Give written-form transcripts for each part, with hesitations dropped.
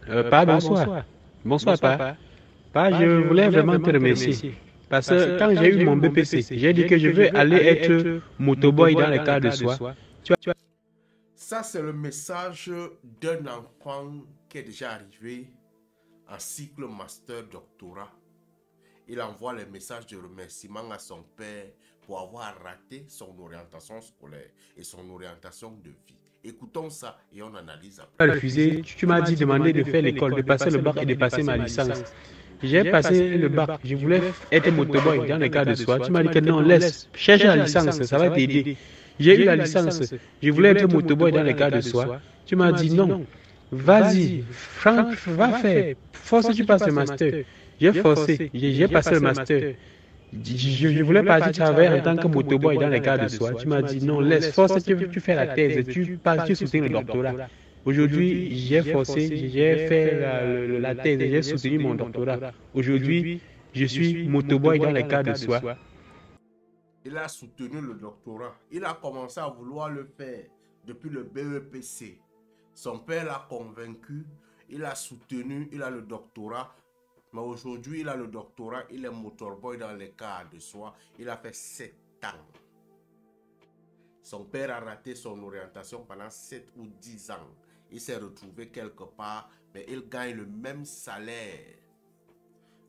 Pa, bonsoir. Bonsoir, Pa. Pa, je voulais vraiment te remercier. Parce que quand j'ai eu mon BPC, j'ai dit que je veux aller être motoboy dans le cadre de soi. Tu vois, Ça, c'est le message d'un enfant qui est déjà arrivé en cycle master doctorat. Il envoie les messages de remerciement à son père pour avoir raté son orientation scolaire et son orientation de vie. Écoutons ça et on analyse tu as après. refusé, tu m'as dit demander de faire l'école, de passer le bac et de passer ma licence. J'ai passé le bac, je voulais être motoboy dans le cadre de soi. Tu m'as dit que non, laisse, cherche la licence, ça va t'aider. J'ai eu la licence, je voulais être motoboy dans le cadre de soi. Tu m'as dit non, vas-y, Franck, va faire, force tu passes le master. J'ai forcé, j'ai passé le master. Je voulais partir travailler en tant que motoboy dans le cadre de soi. Tu m'as dit non, laisse, force, tu fais la thèse, tu soutiens le doctorat. Aujourd'hui, j'ai forcé, j'ai fait la thèse, j'ai soutenu mon doctorat. Aujourd'hui, je suis motoboy dans le cadre de soi. Il a soutenu le doctorat. Il a commencé à vouloir le faire depuis le BEPC. Son père l'a convaincu. Il a soutenu. Il a le doctorat. Mais aujourd'hui, il a le doctorat. Il est motorboy dans le cadre de soi. Il a fait 7 ans. Son père a raté son orientation pendant 7 ou 10 ans. Il s'est retrouvé quelque part, mais il gagne le même salaire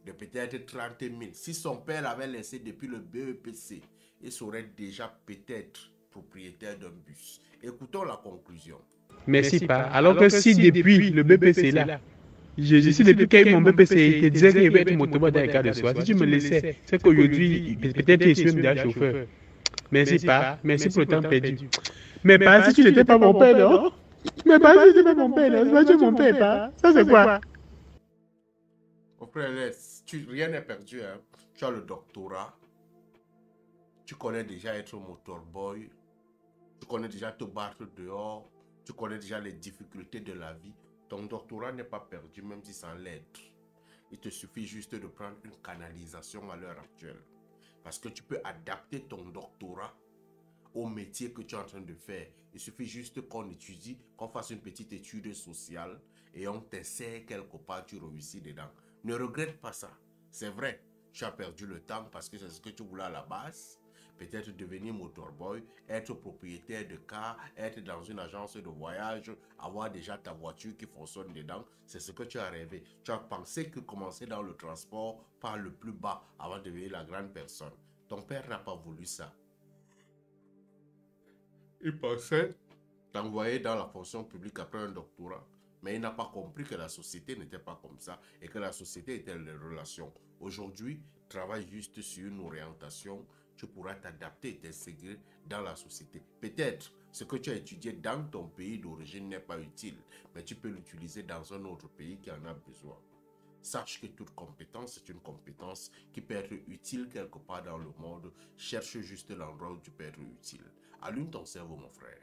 de peut-être 30 000. Si son père l'avait laissé depuis le BEPC, il serait déjà peut-être propriétaire d'un bus. Écoutons la conclusion. Merci pas. Alors que si depuis le BPC là, si depuis qu'il y a eu mon BPC, il te disait qu'il y avait être motoboy dans le cadre de soi, si tu me laissais, c'est qu'aujourd'hui, peut-être je suis même déjà chauffeur. Merci pas. Merci pour le temps perdu. Mais pas si tu n'étais pas mon père, non? Mais pas si tu n'étais pas mon père, non? C'est pas mon père, pas. Ça, c'est quoi? Mon frère, rien n'est perdu. Hein. Tu as le doctorat. Tu connais déjà être motorboy. Tu connais déjà te battre dehors. Tu connais déjà les difficultés de la vie. Ton doctorat n'est pas perdu, même si sans l'être. Il te suffit juste de prendre une canalisation à l'heure actuelle. Parce que tu peux adapter ton doctorat au métier que tu es en train de faire. Il suffit juste qu'on étudie, qu'on fasse une petite étude sociale et on t'essaie quelque part, tu réussis dedans. Ne regrette pas ça. C'est vrai, tu as perdu le temps parce que c'est ce que tu voulais à la base. Peut-être devenir motorboy, être propriétaire de car, être dans une agence de voyage, avoir déjà ta voiture qui fonctionne dedans. C'est ce que tu as rêvé. Tu as pensé que commencer dans le transport par le plus bas avant de devenir la grande personne. Ton père n'a pas voulu ça. Il pensait t'envoyer dans la fonction publique après un doctorat. Mais il n'a pas compris que la société n'était pas comme ça et que la société était les relations. Aujourd'hui, travaille juste sur une orientation. Tu pourras t'adapter et t'intégrer dans la société. Peut-être ce que tu as étudié dans ton pays d'origine n'est pas utile, mais tu peux l'utiliser dans un autre pays qui en a besoin. Sache que toute compétence est une compétence qui peut être utile quelque part dans le monde. Cherche juste l'endroit où tu peux être utile. Allume ton cerveau, mon frère.